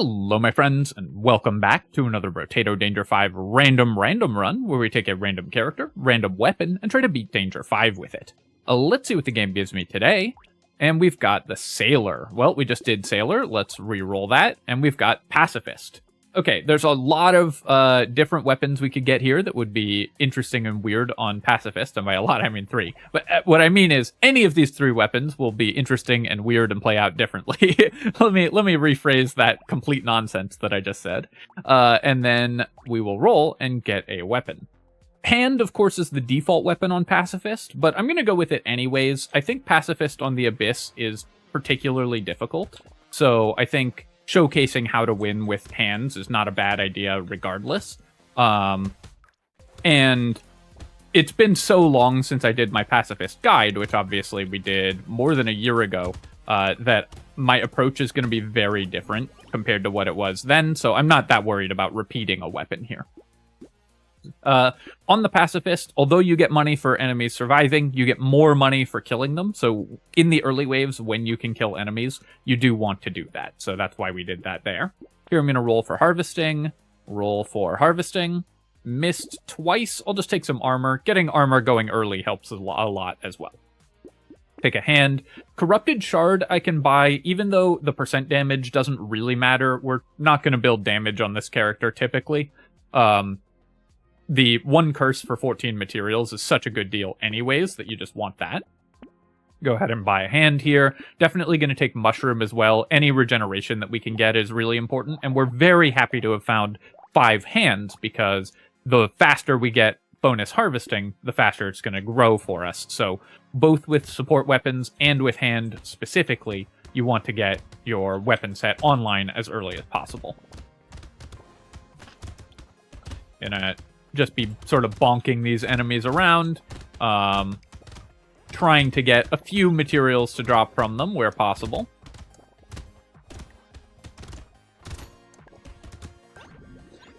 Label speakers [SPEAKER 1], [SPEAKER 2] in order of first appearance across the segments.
[SPEAKER 1] Hello my friends, and welcome back to another Brotato Danger 5 random run, where we take a random character, random weapon, and try to beat Danger 5 with it. Let's see what the game gives me today. And we've got the Sailor. Well, we just did Sailor, let's re-roll that, and we've got Pacifist. Okay, there's a lot of different weapons we could get here that would be interesting and weird on Pacifist, and by a lot I mean 3. But what I mean is, any of these 3 weapons will be interesting and weird and play out differently. let me rephrase that complete nonsense that I just said. And then we will roll and get a weapon. Hand, of course, is the default weapon on Pacifist, but I'm going to go with it anyways. I think Pacifist on the Abyss is particularly difficult, so I think showcasing how to win with hands is not a bad idea regardless. And it's been so long since I did my Pacifist guide, which obviously we did more than a year ago, that my approach is going to be very different compared to what it was then, so I'm not that worried about repeating a weapon here. On the Pacifist, although you get money for enemies surviving, you get more money for killing them. So in the early waves, when you can kill enemies, you do want to do that. So that's why we did that there. Here I'm going to roll for harvesting. Missed twice. I'll just take some armor. Getting armor going early helps a lot as well. Pick a hand. Corrupted Shard I can buy, even though the percent damage doesn't really matter. We're not going to build damage on this character typically. The 1 curse for 14 materials is such a good deal anyways that you just want that. Go ahead and buy a hand here. Definitely going to take mushroom as well. Any regeneration that we can get is really important, and we're very happy to have found 5 hands because the faster we get bonus harvesting, the faster it's going to grow for us. So both with support weapons and with hand specifically, you want to get your weapon set online as early as possible. Gonna just be sort of bonking these enemies around, trying to get a few materials to drop from them where possible.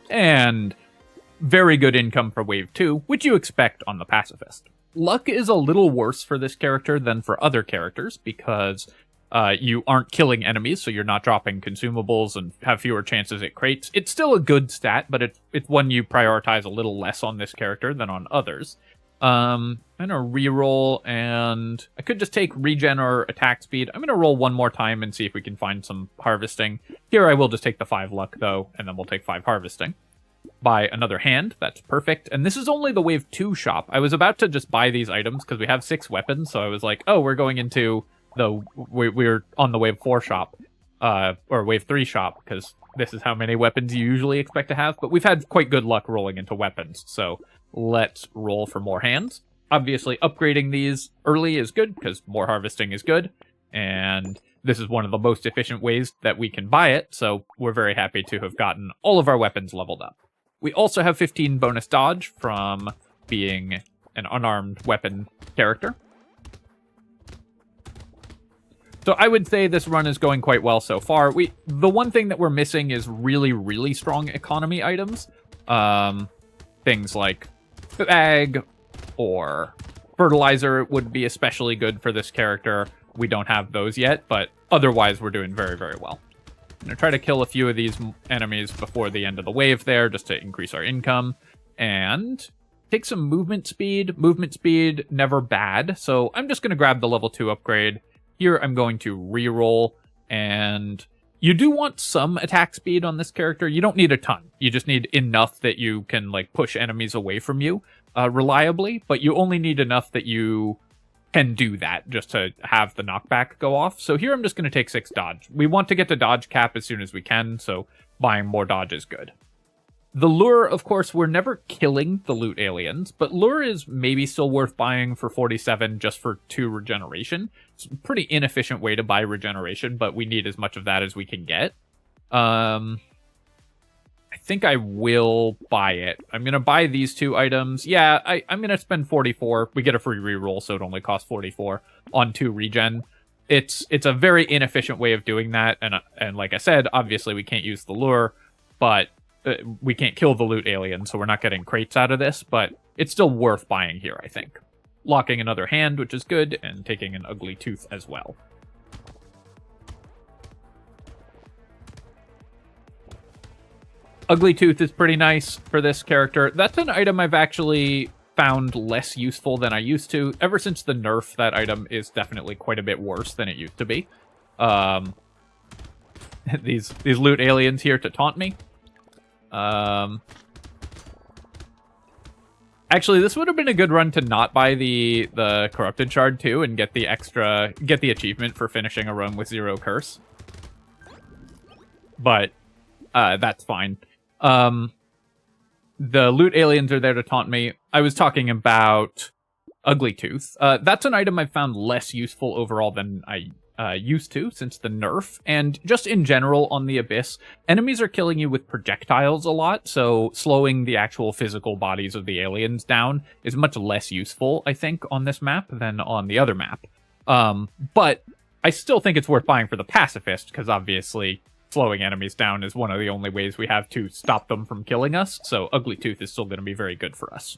[SPEAKER 1] And very good income for Wave 2, which you expect on the Pacifist. Luck is a little worse for this character than for other characters, because you aren't killing enemies, so you're not dropping consumables and have fewer chances at crates. It's still a good stat, but it's one you prioritize a little less on this character than on others. I'm going to reroll, and I could just take regen or attack speed. I'm going to roll one more time and see if we can find some harvesting. Here I will just take the 5 luck, though, and then we'll take 5 harvesting. Buy another hand. That's perfect. And this is only the Wave 2 shop. I was about to just buy these items because we have 6 weapons, so I was like, oh, we're going into we're on the Wave 4 shop, or Wave 3 shop, because this is how many weapons you usually expect to have, but we've had quite good luck rolling into weapons, so let's roll for more hands. Obviously, upgrading these early is good, because more harvesting is good, and this is one of the most efficient ways that we can buy it, so we're very happy to have gotten all of our weapons leveled up. We also have 15 bonus dodge from being an unarmed weapon character. So I would say this run is going quite well so far. The one thing that we're missing is really, really strong economy items. Things like bag or fertilizer would be especially good for this character. We don't have those yet, but otherwise we're doing very, very well. I'm going to try to kill a few of these enemies before the end of the wave there, just to increase our income. And take some movement speed. Movement speed, never bad. So I'm just going to grab the level 2 upgrade. Here, I'm going to re-roll, and you do want some attack speed on this character. You don't need a ton. You just need enough that you can, like, push enemies away from you reliably, but you only need enough that you can do that just to have the knockback go off. So here, I'm just going to take 6 dodge. We want to get to dodge cap as soon as we can, so buying more dodge is good. The lure, of course, we're never killing the loot aliens, but lure is maybe still worth buying for 47 just for 2 regeneration. It's a pretty inefficient way to buy regeneration, but we need as much of that as we can get. I think I will buy it. I'm going to buy these 2 items. Yeah, I'm going to spend 44. We get a free reroll, so it only costs 44 on 2 regen. It's a very inefficient way of doing that, and like I said, obviously we can't use the lure, but we can't kill the loot alien, so we're not getting crates out of this, but it's still worth buying here, I think. Locking another hand, which is good, and taking an ugly tooth as well. Ugly Tooth is pretty nice for this character. That's an item I've actually found less useful than I used to. Ever since the nerf, that item is definitely quite a bit worse than it used to be. These loot aliens here to taunt me. Actually, this would have been a good run to not buy the corrupted shard too, and get the achievement for finishing a run with 0 curse. But that's fine. The loot aliens are there to taunt me. I was talking about Ugly Tooth. That's an item I've found less useful overall than I used to since the nerf. And just in general on the Abyss, enemies are killing you with projectiles a lot, so slowing the actual physical bodies of the aliens down is much less useful, I think, on this map than on the other map. But I still think it's worth buying for the Pacifist, because obviously slowing enemies down is one of the only ways we have to stop them from killing us, so Ugly Tooth is still going to be very good for us.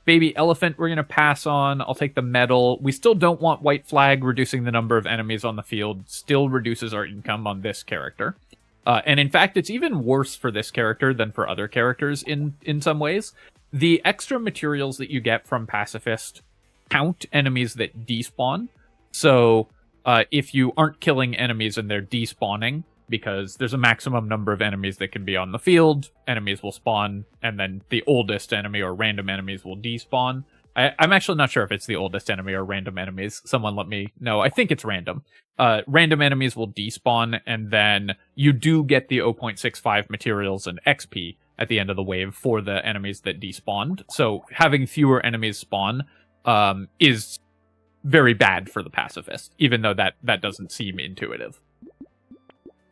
[SPEAKER 1] Baby Elephant, we're going to pass on. I'll take the medal. We still don't want White Flag. Reducing the number of enemies on the field still reduces our income on this character. And in fact, it's even worse for this character than for other characters in some ways. The extra materials that you get from Pacifist count enemies that despawn. So if you aren't killing enemies and they're despawning, because there's a maximum number of enemies that can be on the field, enemies will spawn, and then the oldest enemy or random enemies will despawn. I'm actually not sure if it's the oldest enemy or random enemies. Someone let me know. I think it's random. Random enemies will despawn, and then you do get the 0.65 materials and XP at the end of the wave for the enemies that despawned. So having fewer enemies spawn is very bad for the Pacifist, even though that doesn't seem intuitive.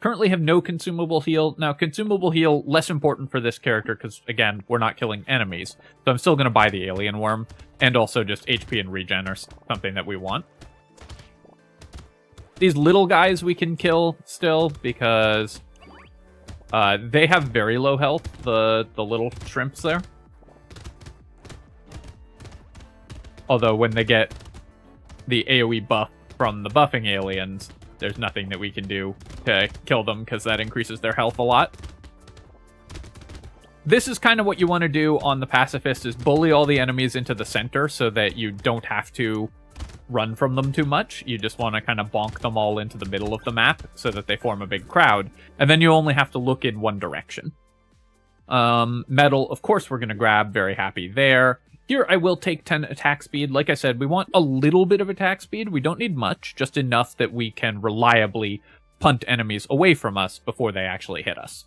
[SPEAKER 1] Currently have no consumable heal. Now, consumable heal, less important for this character because, again, we're not killing enemies. So I'm still going to buy the alien worm, and also just HP and regen are something that we want. These little guys we can kill still because they have very low health, the little shrimps there. Although when they get the AoE buff from the buffing aliens, there's nothing that we can do to kill them because that increases their health a lot. This is kind of what you want to do on the Pacifist, is bully all the enemies into the center so that you don't have to run from them too much. You just want to kind of bonk them all into the middle of the map so that they form a big crowd, and then you only have to look in one direction. Metal, of course, we're going to grab. Very happy there. Here, I will take 10 attack speed. Like I said, we want a little bit of attack speed. We don't need much, just enough that we can reliably punt enemies away from us before they actually hit us.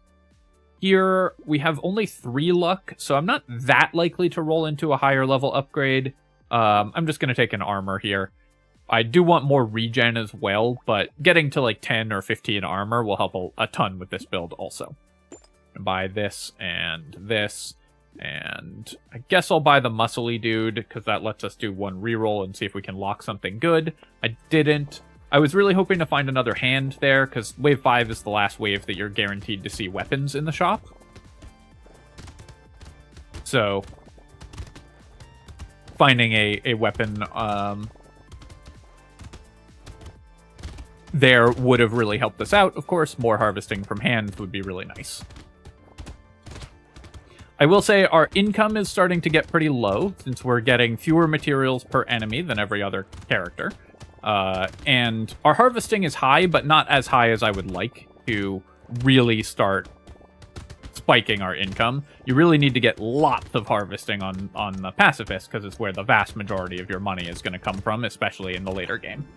[SPEAKER 1] Here, we have only 3 luck, so I'm not that likely to roll into a higher level upgrade. I'm just going to take an armor here. I do want more regen as well, but getting to like 10 or 15 armor will help a ton with this build also. Buy this and this. And I guess I'll buy the muscly dude, because that lets us do 1 reroll and see if we can lock something good. I didn't. I was really hoping to find another hand there, because wave 5 is the last wave that you're guaranteed to see weapons in the shop. So, finding a weapon there would have really helped us out. Of course, more harvesting from hands would be really nice. I will say our income is starting to get pretty low, since we're getting fewer materials per enemy than every other character. And our harvesting is high, but not as high as I would like to really start spiking our income. You really need to get lots of harvesting on the Pacifist, because it's where the vast majority of your money is going to come from, especially in the later game.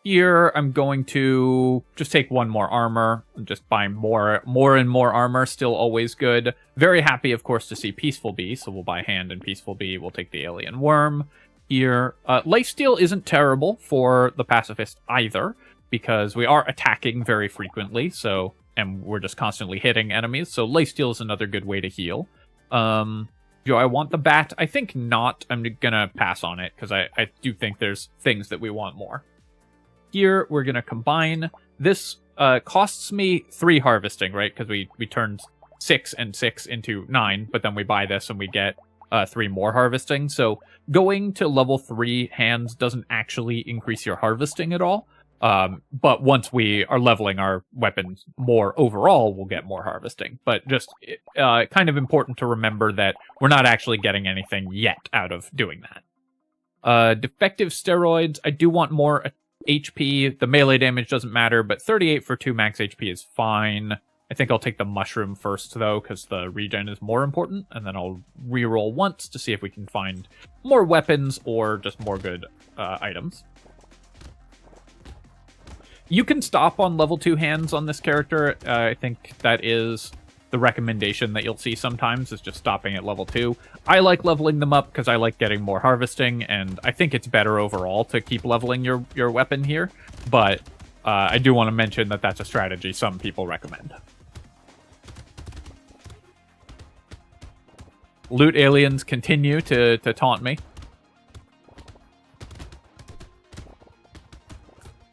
[SPEAKER 1] Here, I'm going to just take 1 more armor, and just buy more and more armor, still always good. Very happy, of course, to see Peaceful Bee, so we'll buy Hand and Peaceful Bee. We'll take the Alien Worm. Here, Lifesteal isn't terrible for the Pacifist either, because we are attacking very frequently, and we're just constantly hitting enemies, so Lifesteal is another good way to heal. Do I want the bat? I think not. I'm gonna pass on it, because I do think there's things that we want more. Here, we're going to combine. This costs me 3 harvesting, right? Because we turned 6 and 6 into 9, but then we buy this and we get 3 more harvesting. So going to level 3 hands doesn't actually increase your harvesting at all. But once we are leveling our weapons more overall, we'll get more harvesting. But just kind of important to remember that we're not actually getting anything yet out of doing that. Defective steroids, I do want more HP. The melee damage doesn't matter, but 38 for 2 max HP is fine. I think I'll take the mushroom first, though, because the regen is more important, and then I'll reroll once to see if we can find more weapons or just more good items. You can stop on level 2 hands on this character. I think that is the recommendation that you'll see sometimes, is just stopping at level 2. I like leveling them up because I like getting more harvesting, and I think it's better overall to keep leveling your weapon here, but I do want to mention that that's a strategy some people recommend. Loot aliens continue to taunt me.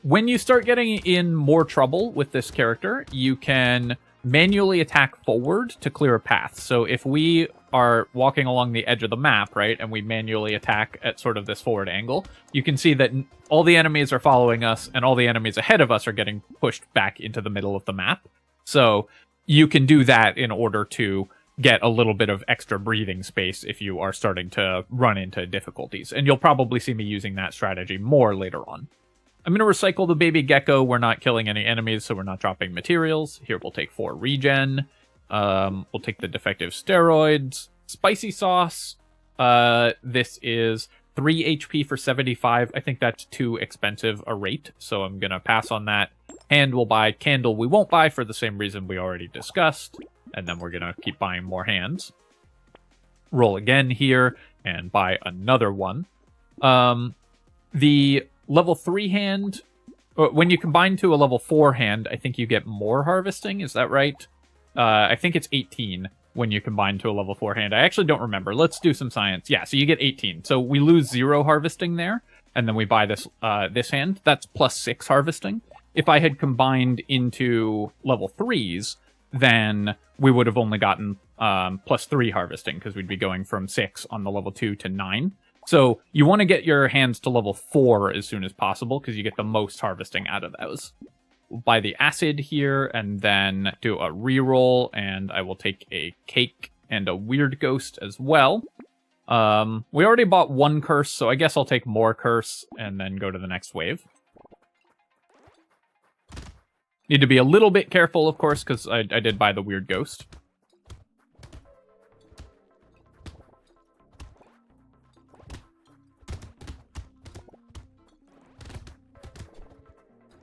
[SPEAKER 1] When you start getting in more trouble with this character, you can manually attack forward to clear a path. So if we are walking along the edge of the map, right, and we manually attack at sort of this forward angle, you can see that all the enemies are following us, and all the enemies ahead of us are getting pushed back into the middle of the map. So you can do that in order to get a little bit of extra breathing space if you are starting to run into difficulties. And you'll probably see me using that strategy more later on. I'm going to recycle the baby gecko. We're not killing any enemies, so we're not dropping materials. Here we'll take 4 regen. We'll take the defective steroids. Spicy sauce. This is 3 HP for 75. I think that's too expensive a rate, so I'm going to pass on that. And we'll buy candle we won't buy for the same reason we already discussed. And then we're going to keep buying more hands. Roll again here and buy another one. The level 3 hand, when you combine to a level 4 hand, I think you get more harvesting. Is that right? I think it's 18 when you combine to a level 4 hand. I actually don't remember. Let's do some science. Yeah, so you get 18. So we lose 0 harvesting there, and then we buy this this hand. That's plus 6 harvesting. If I had combined into level 3s, then we would have only gotten plus 3 harvesting, because we'd be going from 6 on the level 2 to 9. So you want to get your hands to level 4 as soon as possible, because you get the most harvesting out of those. We'll buy the acid here, and then do a reroll, and I will take a cake and a weird ghost as well. We already bought 1 curse, so I guess I'll take more curse, and then go to the next wave. Need to be a little bit careful, of course, because I did buy the weird ghost.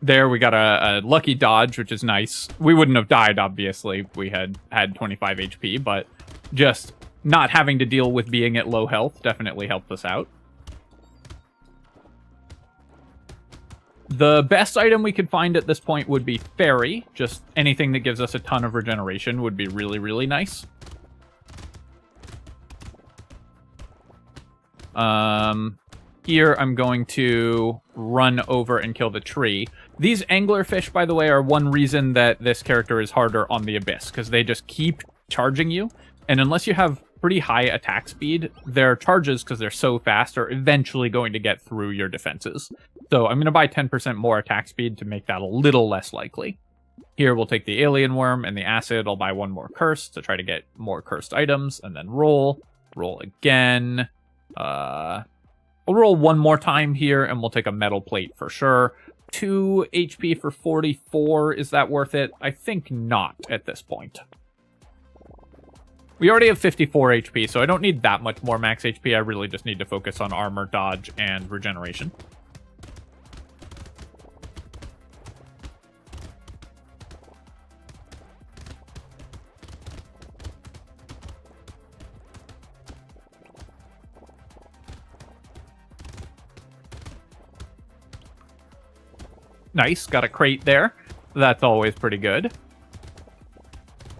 [SPEAKER 1] There, we got a lucky dodge, which is nice. We wouldn't have died, obviously, if we had 25 HP, but just not having to deal with being at low health definitely helped us out. The best item we could find at this point would be Fairy. Just anything that gives us a ton of regeneration would be really, really nice. Here, I'm going to run over and kill the tree. These anglerfish, by the way, are one reason that this character is harder on the Abyss, because they just keep charging you, and unless you have pretty high attack speed, their charges, because they're so fast, are eventually going to get through your defenses. So I'm going to buy 10% more attack speed to make that a little less likely. Here, we'll take the alien worm and the acid. I'll buy 1 more curse to try to get more cursed items, and then roll. Roll again. I'll roll 1 more time here, and we'll take a metal plate for sure. 2 HP for 44. Is that worth it? I think not at this point. We already have 54 HP, so I don't need that much more max HP. I really just need to focus on armor, dodge, and regeneration. Nice, got a crate there. That's always pretty good.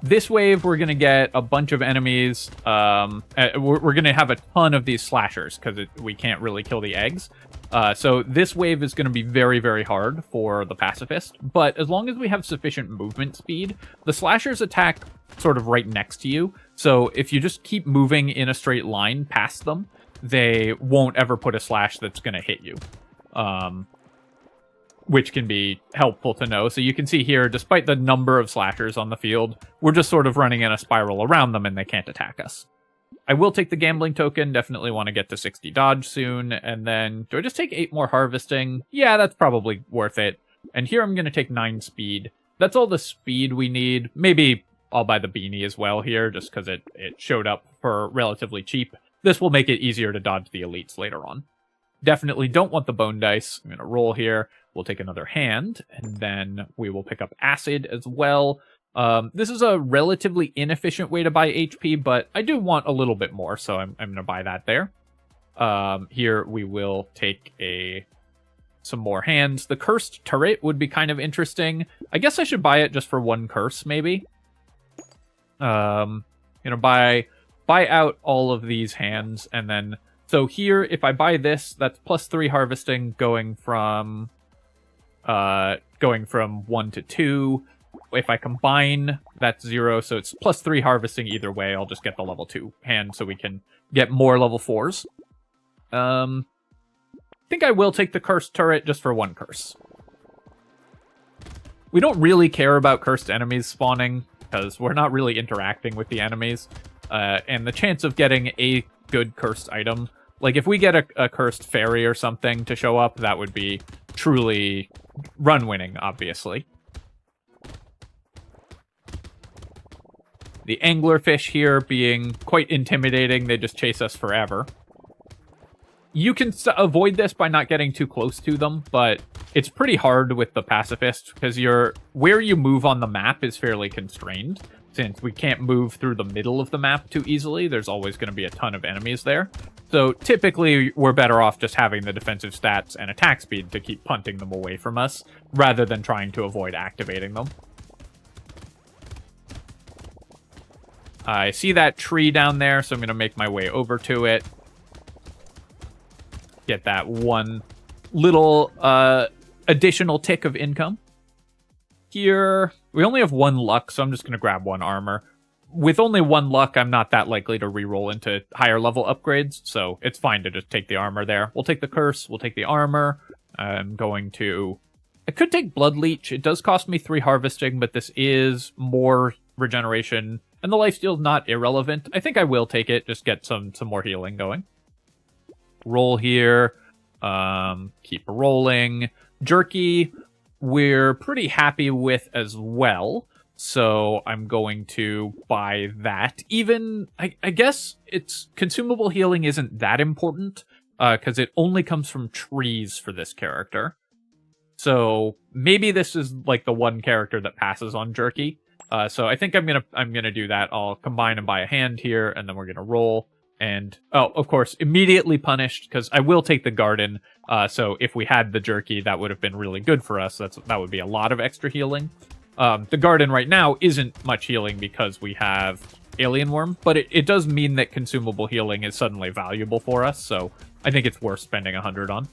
[SPEAKER 1] This wave, we're going to get a bunch of enemies. We're going to have a ton of these slashers, because we can't really kill the eggs. So this wave is going to be very, very hard for the Pacifist. But as long as we have sufficient movement speed, the slashers attack sort of right next to you. So if you just keep moving in a straight line past them, they won't ever put a slash that's going to hit you. which can be helpful to know. So you can see here, despite the number of slashers on the field, we're just sort of running in a spiral around them and they can't attack us. I will take the gambling token, definitely want to get to 60 dodge soon, and then, do I just take 8 more harvesting? Yeah, that's probably worth it. And here I'm going to take 9 speed. That's all the speed we need. Maybe I'll buy the beanie as well here, just because it showed up for relatively cheap. This will make it easier to dodge the elites later on. Definitely don't want the bone dice. I'm going to roll here. We'll take another hand, and then we will pick up acid as well. This is a relatively inefficient way to buy HP, but I do want a little bit more, so I'm going to buy that there. Here we will take some more hands. The cursed turret would be kind of interesting. I guess I should buy it just for 1 curse, maybe. Buy out all of these hands, and then... So here, if I buy this, that's +3 harvesting going from 1 to 2. If I combine, that's 0, so it's +3 harvesting either way. I'll just get the level 2 hand so we can get more level 4s. I think I will take the cursed turret just for 1 curse. We don't really care about cursed enemies spawning, because we're not really interacting with the enemies. And the chance of getting a good cursed item, like if we get a cursed fairy or something to show up, that would be truly run-winning, obviously. The anglerfish here being quite intimidating, they just chase us forever. You can avoid this by not getting too close to them, but it's pretty hard with the Pacifist, because where you move on the map is fairly constrained. Since we can't move through the middle of the map too easily, there's always going to be a ton of enemies there. So typically, we're better off just having the defensive stats and attack speed to keep punting them away from us, rather than trying to avoid activating them. I see that tree down there, so I'm going to make my way over to it. Get that 1 little additional tick of income. Here, we only have 1 luck, so I'm just going to grab 1 armor. With only 1 luck, I'm not that likely to reroll into higher level upgrades, so it's fine to just take the armor there. We'll take the curse, we'll take the armor. I'm going to... I could take Blood Leech. It does cost me 3 harvesting, but this is more regeneration, and the lifesteal's not irrelevant. I think I will take it, just get some more healing going. Roll here. Keep rolling. Jerky, we're pretty happy with as well. So I'm going to buy that. Even, I guess it's consumable healing isn't that important, because it only comes from trees for this character. So maybe this is like the one character that passes on Jerky. So I think I'm gonna do that. I'll combine and buy a hand here, and then we're gonna roll. And, oh, of course, immediately punished, because I will take the garden. So if we had the jerky, that would have been really good for us. That would be a lot of extra healing. The garden right now isn't much healing because we have alien worm, but it does mean that consumable healing is suddenly valuable for us. So I think it's worth spending 100 on.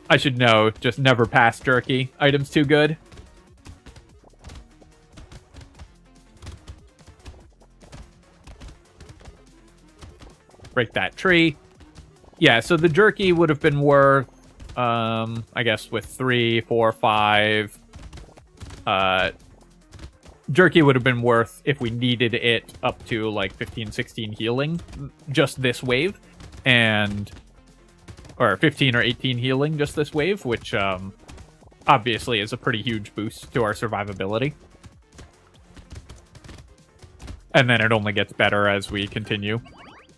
[SPEAKER 1] I should know, just never pass jerky. Item's too good. Break that tree. Yeah, so the jerky would have been worth, I guess with 3, 4, 5. Jerky would have been worth, if we needed it, up to like 15, 16 healing, just this wave. Or 15 or 18 healing just this wave, which obviously is a pretty huge boost to our survivability. And then it only gets better as we continue.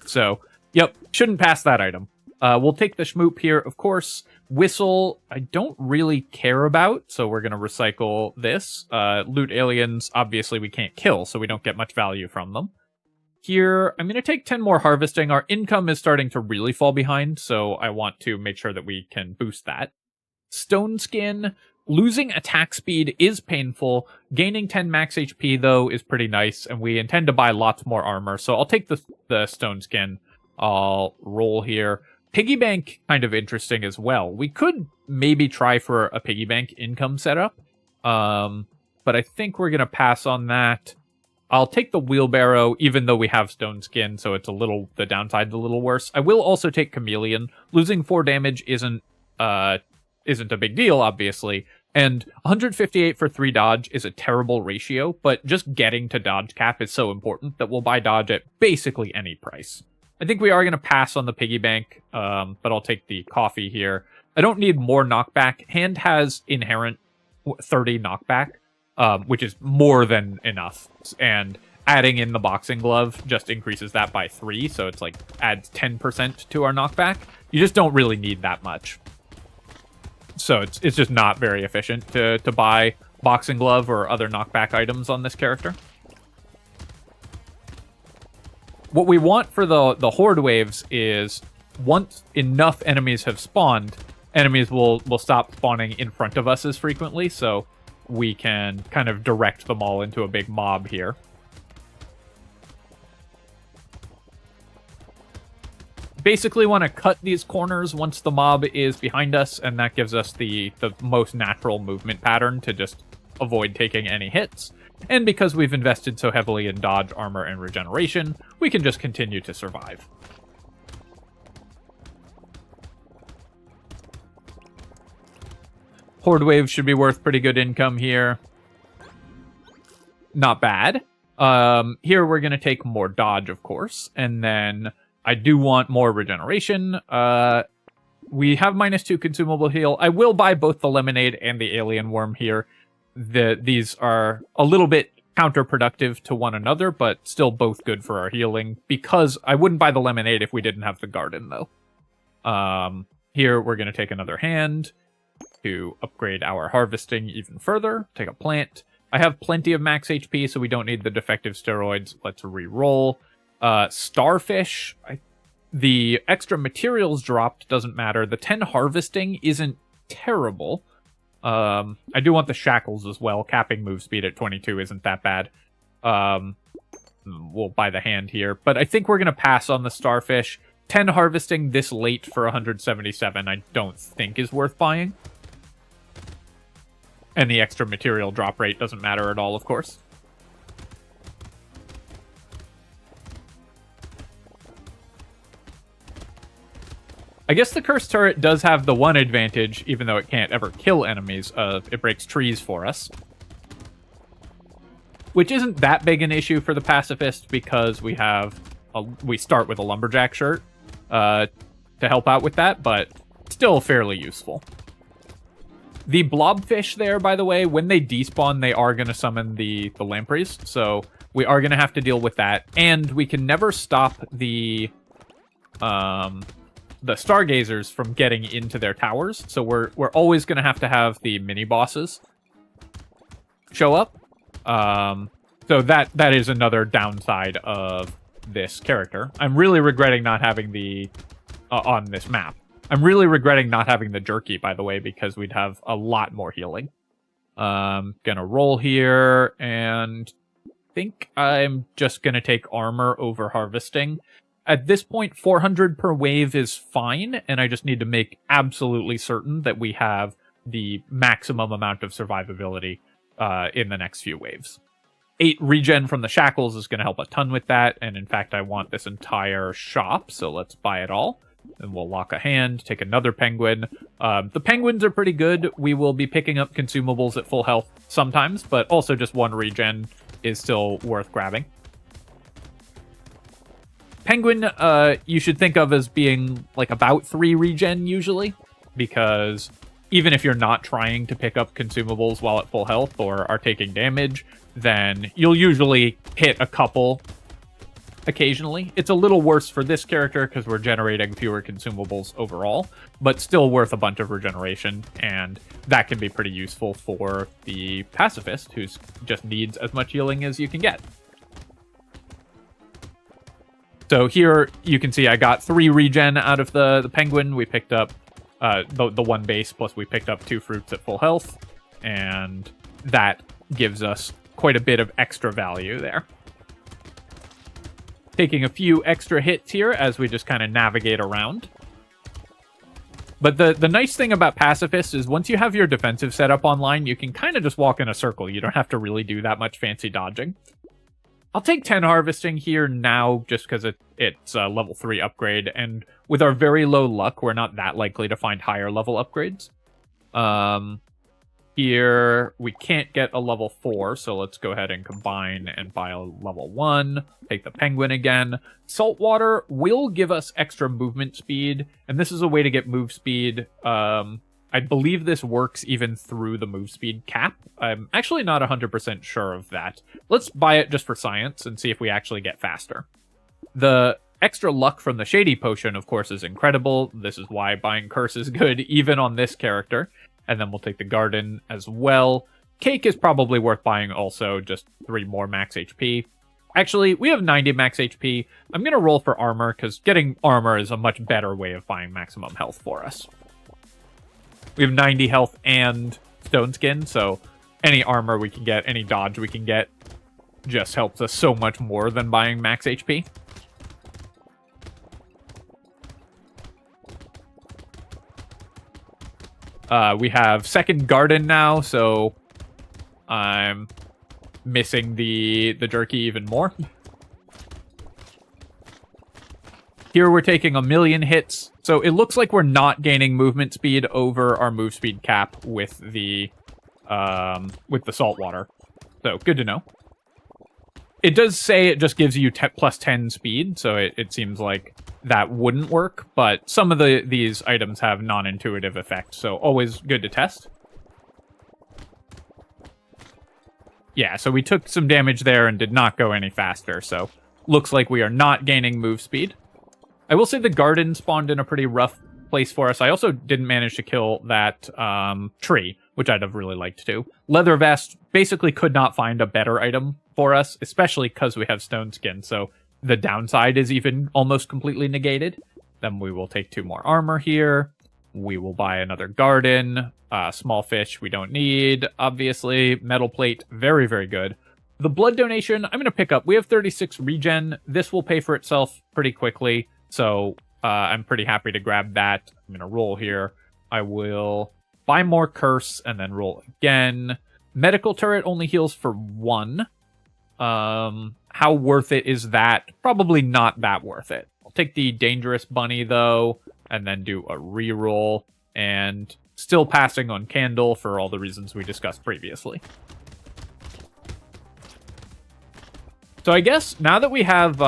[SPEAKER 1] So, yep, shouldn't pass that item. We'll take the Schmoop here, of course. Whistle, I don't really care about, so we're going to recycle this. Loot aliens, obviously we can't kill, so we don't get much value from them. Here, I'm going to take 10 more harvesting. Our income is starting to really fall behind, so I want to make sure that we can boost that. Stone Skin, losing attack speed is painful. Gaining 10 max HP, though, is pretty nice, and we intend to buy lots more armor, so I'll take the Stone Skin. I'll roll here. Piggy Bank, kind of interesting as well. We could maybe try for a Piggy Bank income setup, but I think we're going to pass on that. I'll take the wheelbarrow, even though we have stone skin, so it's the downside's a little worse. I will also take chameleon. Losing 4 damage isn't a big deal, obviously. And 158 for 3 dodge is a terrible ratio, but just getting to dodge cap is so important that we'll buy dodge at basically any price. I think we are going to pass on the piggy bank, but I'll take the coffee here. I don't need more knockback. Hand has inherent 30 knockback, which is more than enough. And adding in the boxing glove just increases that by 3, so it's like adds 10% to our knockback. You just don't really need that much. So it's just not very efficient to buy boxing glove or other knockback items on this character. What we want for the horde waves is once enough enemies have spawned, enemies will stop spawning in front of us as frequently, so we can kind of direct them all into a big mob here. Basically want to cut these corners once the mob is behind us, and that gives us the most natural movement pattern to just avoid taking any hits. And because we've invested so heavily in dodge, armor, and regeneration, we can just continue to survive. Horde waves should be worth pretty good income here. Not bad. Here we're going to take more dodge, of course, and then I do want more regeneration. We have -2 consumable heal. I will buy both the lemonade and the alien worm here. These are a little bit counterproductive to one another, but still both good for our healing, because I wouldn't buy the lemonade if we didn't have the garden, though. Here we're going to take another hand to upgrade our harvesting even further. Take a plant. I have plenty of max HP, so we don't need the defective steroids. Let's re-roll. Starfish, the extra materials dropped doesn't matter. The 10 harvesting isn't terrible. I do want the shackles as well. Capping move speed at 22 isn't that bad. We'll buy the hand here, but I think we're going to pass on the starfish. 10 harvesting this late for 177 I don't think is worth buying. And the extra material drop rate doesn't matter at all, of course. I guess the cursed turret does have the one advantage, even though it can't ever kill enemies, it breaks trees for us. Which isn't that big an issue for the pacifist, because we start with a lumberjack shirt to help out with that, but still fairly useful. The blobfish there, by the way, when they despawn, they are going to summon the lampreys, so we are going to have to deal with that. And we can never stop the stargazers from getting into their towers, so we're always going to have the mini bosses show up. So that is another downside of this character. I'm really regretting not having the on this map. I'm really regretting not having the jerky, by the way, because we'd have a lot more healing. Gonna roll here, and think I'm just gonna take armor over harvesting. At this point, 400 per wave is fine, and I just need to make absolutely certain that we have the maximum amount of survivability in the next few waves. 8 regen from the shackles is going to help a ton with that, and in fact, I want this entire shop, so let's buy it all. And we'll lock a hand, take another penguin. The penguins are pretty good. We will be picking up consumables at full health sometimes, but also just 1 regen is still worth grabbing. Penguin, you should think of as being like about 3 regen usually, because even if you're not trying to pick up consumables while at full health or are taking damage, then you'll usually hit a couple occasionally. It's a little worse for this character because we're generating fewer consumables overall, but still worth a bunch of regeneration, and that can be pretty useful for the pacifist, who just needs as much healing as you can get. So here you can see I got 3 regen out of the penguin. We picked up the 1 base, plus we picked up 2 fruits at full health, and that gives us quite a bit of extra value there. Taking a few extra hits here as we just kind of navigate around. But the nice thing about Pacifist is once you have your defensive setup online, you can kind of just walk in a circle. You don't have to really do that much fancy dodging. I'll take 10 harvesting here now just because it's a level 3 upgrade, and with our very low luck, we're not that likely to find higher level upgrades. Here, we can't get a level 4, so let's go ahead and combine and buy a level 1. Take the penguin again. Saltwater will give us extra movement speed, and this is a way to get move speed. I believe this works even through the move speed cap. I'm actually not 100% sure of that. Let's buy it just for science and see if we actually get faster. The extra luck from the Shady Potion, of course, is incredible. This is why buying Curse is good, even on this character. And then we'll take the Garden as well. Cake is probably worth buying also, just 3 more max HP. Actually, we have 90 max HP. I'm going to roll for armor, because getting armor is a much better way of buying maximum health for us. We have 90 health and stone skin, so any armor we can get, any dodge we can get, just helps us so much more than buying max HP. We have second garden now, so I'm missing the jerky even more. Here we're taking 1,000,000 hits, so it looks like we're not gaining movement speed over our move speed cap with the saltwater. So good to know. It does say it just gives you plus 10 speed, so it seems like that wouldn't work, but some of these items have non-intuitive effects, so always good to test. Yeah, so we took some damage there and did not go any faster, so looks like we are not gaining move speed. I will say the garden spawned in a pretty rough place for us. I also didn't manage to kill that tree, which I'd have really liked to. Leather vest basically could not find a better item for us, especially because we have stone skin, so the downside is even almost completely negated. Then we will take 2 more armor here. We will buy another garden. Small fish we don't need, obviously. Metal plate, very, very good. The blood donation, I'm going to pick up. We have 36 regen. This will pay for itself pretty quickly, so I'm pretty happy to grab that. I'm going to roll here. I will buy more curse and then roll again. Medical turret only heals for 1. How worth it is that? Probably not that worth it. I'll take the dangerous bunny, though, and then do a reroll, and still passing on candle for all the reasons we discussed previously. So I guess now that we have,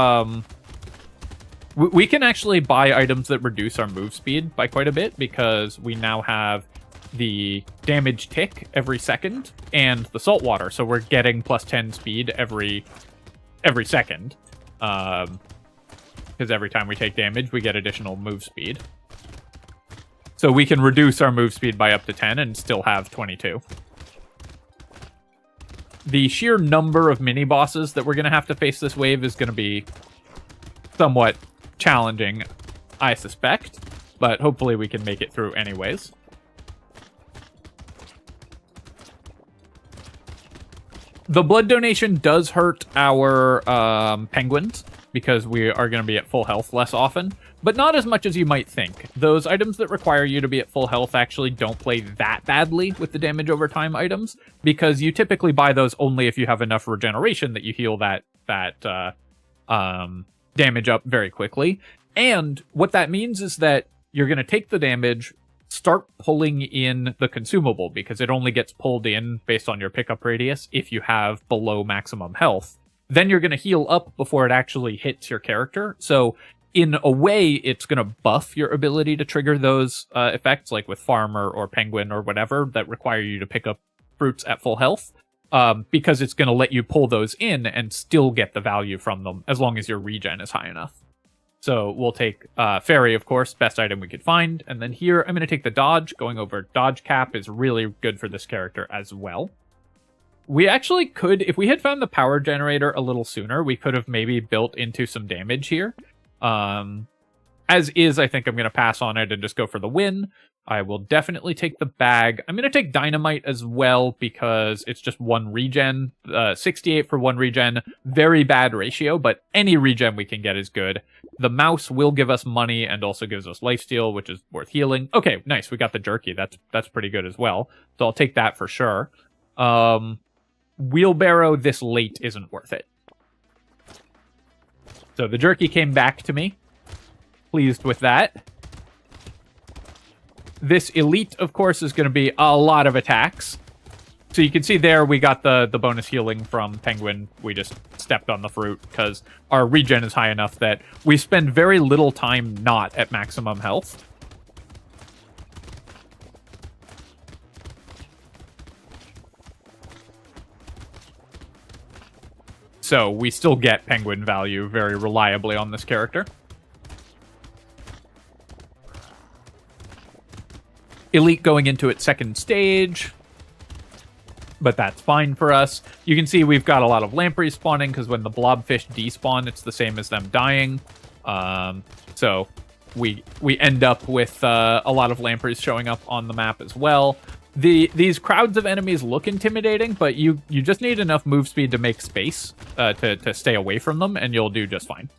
[SPEAKER 1] we can actually buy items that reduce our move speed by quite a bit, because we now have the damage tick every second and the saltwater, so we're getting plus 10 speed every second, because every time we take damage we get additional move speed, so we can reduce our move speed by up to 10 and still have 22. The sheer number of mini bosses that we're going to have to face this wave is going to be somewhat challenging, I suspect, but hopefully we can make it through anyways. The blood donation does hurt our penguins, because we are going to be at full health less often, but not as much as you might think. Those items that require you to be at full health actually don't play that badly with the damage over time items, because you typically buy those only if you have enough regeneration that you heal that damage up very quickly. And what that means is that you're going to take the damage, start pulling in the consumable, because it only gets pulled in based on your pickup radius if you have below maximum health. Then you're going to heal up before it actually hits your character. So in a way, it's going to buff your ability to trigger those effects, like with Farmer or Penguin or whatever, that require you to pick up fruits at full health, because it's going to let you pull those in and still get the value from them, as long as your regen is high enough. So we'll take Fairy, of course, best item we could find. And then here, I'm going to take the dodge. Going over dodge cap is really good for this character as well. We actually could, if we had found the power generator a little sooner, we could have maybe built into some damage here. As is, I think I'm going to pass on it and just go for the win. I will definitely take the bag. I'm going to take dynamite as well, because it's just 1 regen. 68 for 1 regen. Very bad ratio, but any regen we can get is good. The mouse will give us money and also gives us lifesteal, which is worth healing. Okay, nice. We got the jerky. That's pretty good as well. So I'll take that for sure. Wheelbarrow this late isn't worth it. So the jerky came back to me. Pleased with that. This elite, of course, is going to be a lot of attacks. So you can see there we got the bonus healing from Penguin. We just stepped on the fruit because our regen is high enough that we spend very little time not at maximum health. So we still get Penguin value very reliably on this character. Elite going into its second stage. But that's fine for us. You can see we've got a lot of lampreys spawning because when the blobfish despawn, it's the same as them dying. So we end up with a lot of lampreys showing up on the map as well. These crowds of enemies look intimidating, but you just need enough move speed to make space to stay away from them, and you'll do just fine.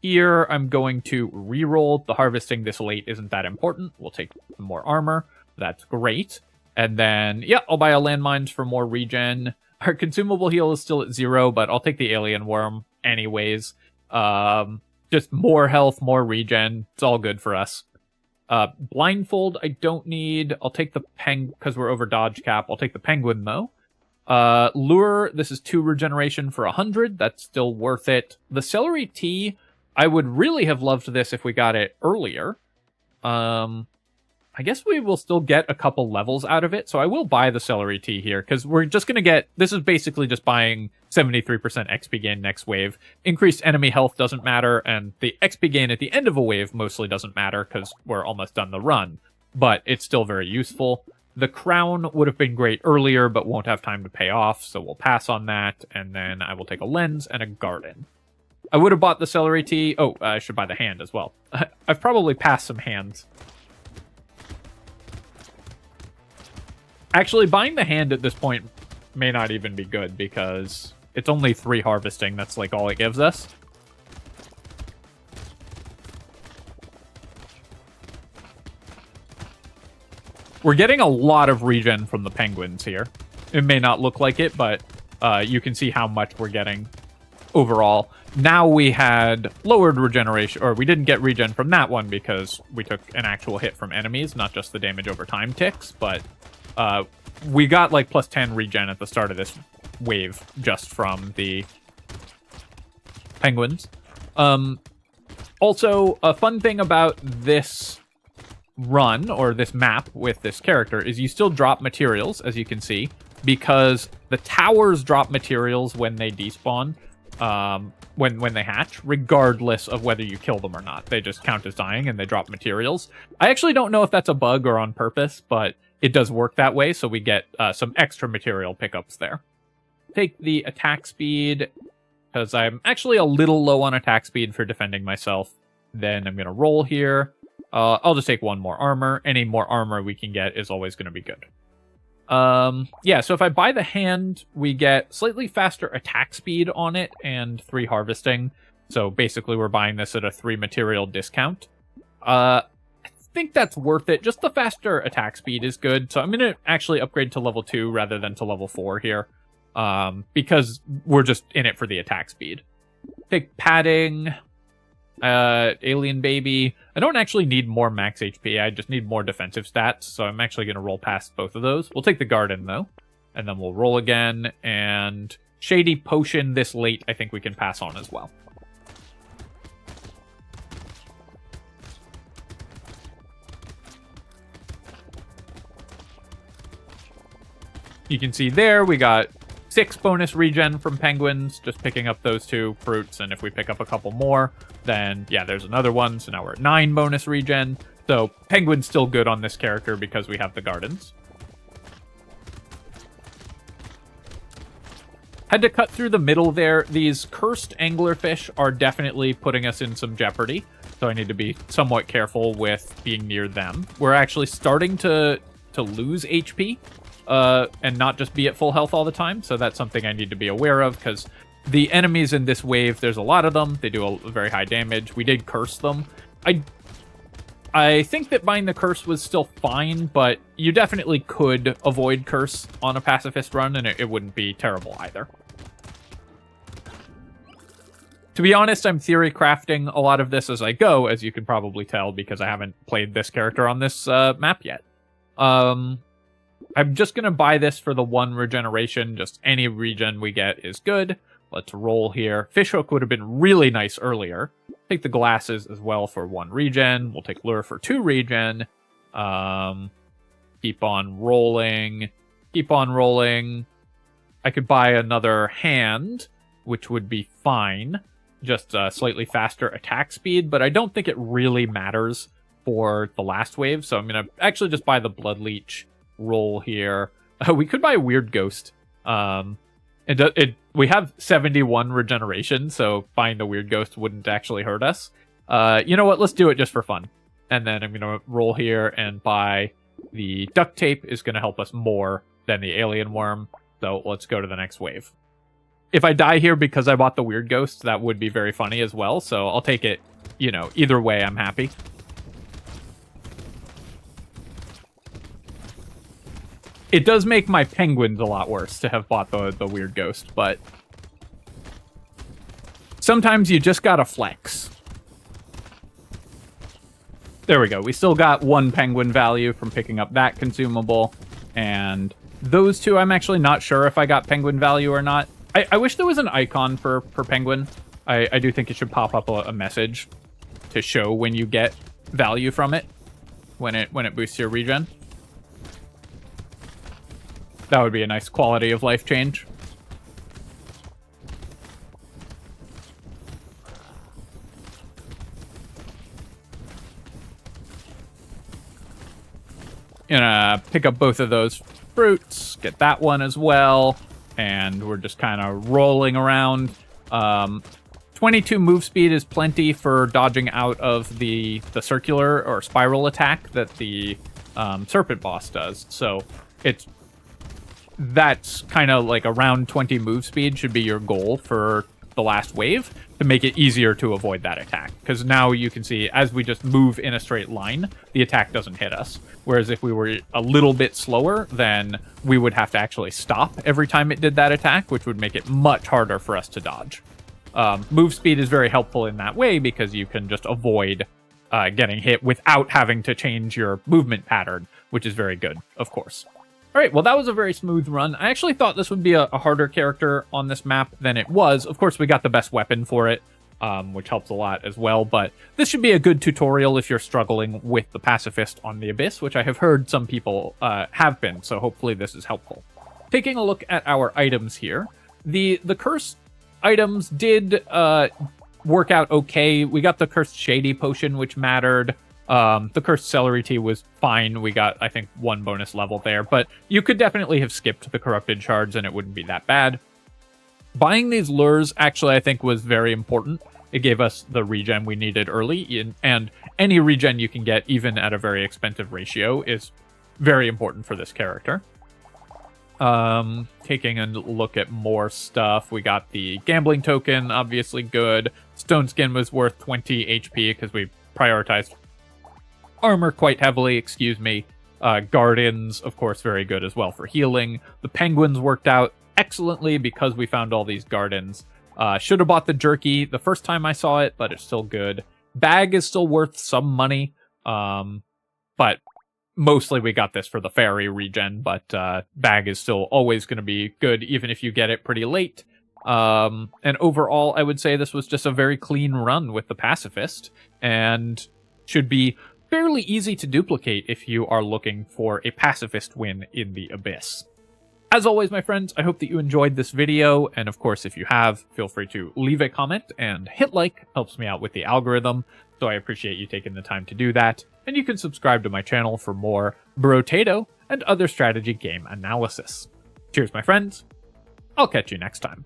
[SPEAKER 1] Here, I'm going to reroll. The harvesting this late isn't that important. We'll take more armor. That's great. And then, yeah, I'll buy a landmines for more regen. Our consumable heal is still at 0, but I'll take the alien worm anyways. Just more health, more regen. It's all good for us. Blindfold, I don't need. I'll take the because we're over dodge cap. I'll take the penguin, though. Lure, this is 2 regeneration for 100. That's still worth it. The celery tea, I would really have loved this if we got it earlier. I guess we will still get a couple levels out of it, so I will buy the celery tea here, because we're just going to get... This is basically just buying 73% XP gain next wave. Increased enemy health doesn't matter, and the XP gain at the end of a wave mostly doesn't matter, because we're almost done the run. But it's still very useful. The crown would have been great earlier, but won't have time to pay off, so we'll pass on that, and then I will take a lens and a garden. I would have bought the celery tea. Oh, I should buy the hand as well. I've probably passed some hands. Actually, buying the hand at this point may not even be good, because it's only 3 harvesting. That's like all it gives us. We're getting a lot of regen from the penguins here. It may not look like it, but you can see how much we're getting overall. Now we had lowered regeneration, or we didn't get regen from that one because we took an actual hit from enemies, not just the damage over time ticks, but we got like plus 10 regen at the start of this wave just from the penguins. Also, a fun thing about this run, or this map with this character, is you still drop materials, as you can see, because the towers drop materials when they despawn, when they hatch, regardless of whether you kill them or not. They just count as dying and they drop materials. I actually don't know if that's a bug or on purpose, but it does work that way, so we get some extra material pickups there. Take the attack speed, because I'm actually a little low on attack speed for defending myself. Then I'm going to roll here. I'll just take 1 more armor. Any more armor we can get is always going to be good. Yeah, so if I buy the hand, we get slightly faster attack speed on it and 3 harvesting. So basically we're buying this at a 3 material discount. I think that's worth it. Just the faster attack speed is good. So I'm going to actually upgrade to level 2 rather than to level 4 here. Because we're just in it for the attack speed. Take padding. Alien baby. I don't actually need more max HP. I just need more defensive stats. So I'm actually going to roll past both of those. We'll take the garden though. And then we'll roll again. And shady potion this late, I think we can pass on as well. You can see there we got 6 bonus regen from penguins, just picking up those 2 fruits, and if we pick up a couple more, then yeah, there's another one, so now we're at 9 bonus regen. So penguin's still good on this character because we have the gardens. Had to cut through the middle there. These cursed anglerfish are definitely putting us in some jeopardy, so I need to be somewhat careful with being near them. We're actually starting to lose HP. And not just be at full health all the time, so that's something I need to be aware of, because the enemies in this wave, there's a lot of them. They do a very high damage. We did curse them. I think that buying the curse was still fine, but you definitely could avoid curse on a pacifist run, and it wouldn't be terrible either. To be honest, I'm theory crafting a lot of this as I go, as you can probably tell, because I haven't played this character on this map yet. I'm just going to buy this for the 1 regeneration. Just any regen we get is good. Let's roll here. Fishhook would have been really nice earlier. Take the glasses as well for 1 regen. We'll take lure for 2 regen. Keep on rolling. Keep on rolling. I could buy another hand, which would be fine. Just slightly faster attack speed, but I don't think it really matters for the last wave, so I'm going to actually just buy the Blood Leech, roll here. We could buy Weird Ghost. We have 71 regeneration, so buying the Weird Ghost wouldn't actually hurt us. You know what, let's do it just for fun. And then I'm going to roll here and buy the Duct Tape is going to help us more than the Alien Worm, so let's go to the next wave. If I die here because I bought the Weird Ghost, that would be very funny as well, so I'll take it, you know, either way, I'm happy. It does make my penguins a lot worse to have bought the Weird Ghost, but sometimes you just gotta flex. There we go. We still got 1 penguin value from picking up that consumable, and those 2, I'm actually not sure if I got penguin value or not. I wish there was an icon for penguin. I do think it should pop up a message to show when you get value from it, when it boosts your regen. That would be a nice quality of life change. Gonna pick up both of those fruits, get that one as well. And we're just kind of rolling around. 22 move speed is plenty for dodging out of the circular or spiral attack that the serpent boss does. So that's kind of like around 20 move speed should be your goal for the last wave to make it easier to avoid that attack. Because now you can see as we just move in a straight line, the attack doesn't hit us. Whereas if we were a little bit slower, then we would have to actually stop every time it did that attack, which would make it much harder for us to dodge. Move speed is very helpful in that way because you can just avoid getting hit without having to change your movement pattern, which is very good, of course. All right, well, that was a very smooth run. I actually thought this would be a harder character on this map than it was. Of course, we got the best weapon for it, which helps a lot as well. But this should be a good tutorial if you're struggling with the Pacifist on the Abyss, which I have heard some people have been, so hopefully this is helpful. Taking a look at our items here, the cursed items did work out okay. We got the cursed Shady Potion, which mattered. The cursed celery tea was fine. We got, I think, 1 bonus level there, but you could definitely have skipped the corrupted shards and it wouldn't be that bad. Buying these lures, actually, I think was very important. It gave us the regen we needed early, and any regen you can get, even at a very expensive ratio, is very important for this character. Taking a look at more stuff, we got the gambling token, obviously good. Stone Skin was worth 20 HP because we prioritized armor quite heavily, excuse me. Gardens, of course, very good as well for healing. The penguins worked out excellently because we found all these gardens. Should have bought the jerky the first time I saw it, but it's still good. Bag is still worth some money, but mostly we got this for the fairy regen, but bag is still always going to be good, even if you get it pretty late. And overall, I would say this was just a very clean run with the Pacifist, and should be fairly easy to duplicate if you are looking for a Pacifist win in the Abyss. As always, my friends, I hope that you enjoyed this video, and of course, if you have, feel free to leave a comment and hit like, helps me out with the algorithm, so I appreciate you taking the time to do that, and you can subscribe to my channel for more Brotato and other strategy game analysis. Cheers, my friends. I'll catch you next time.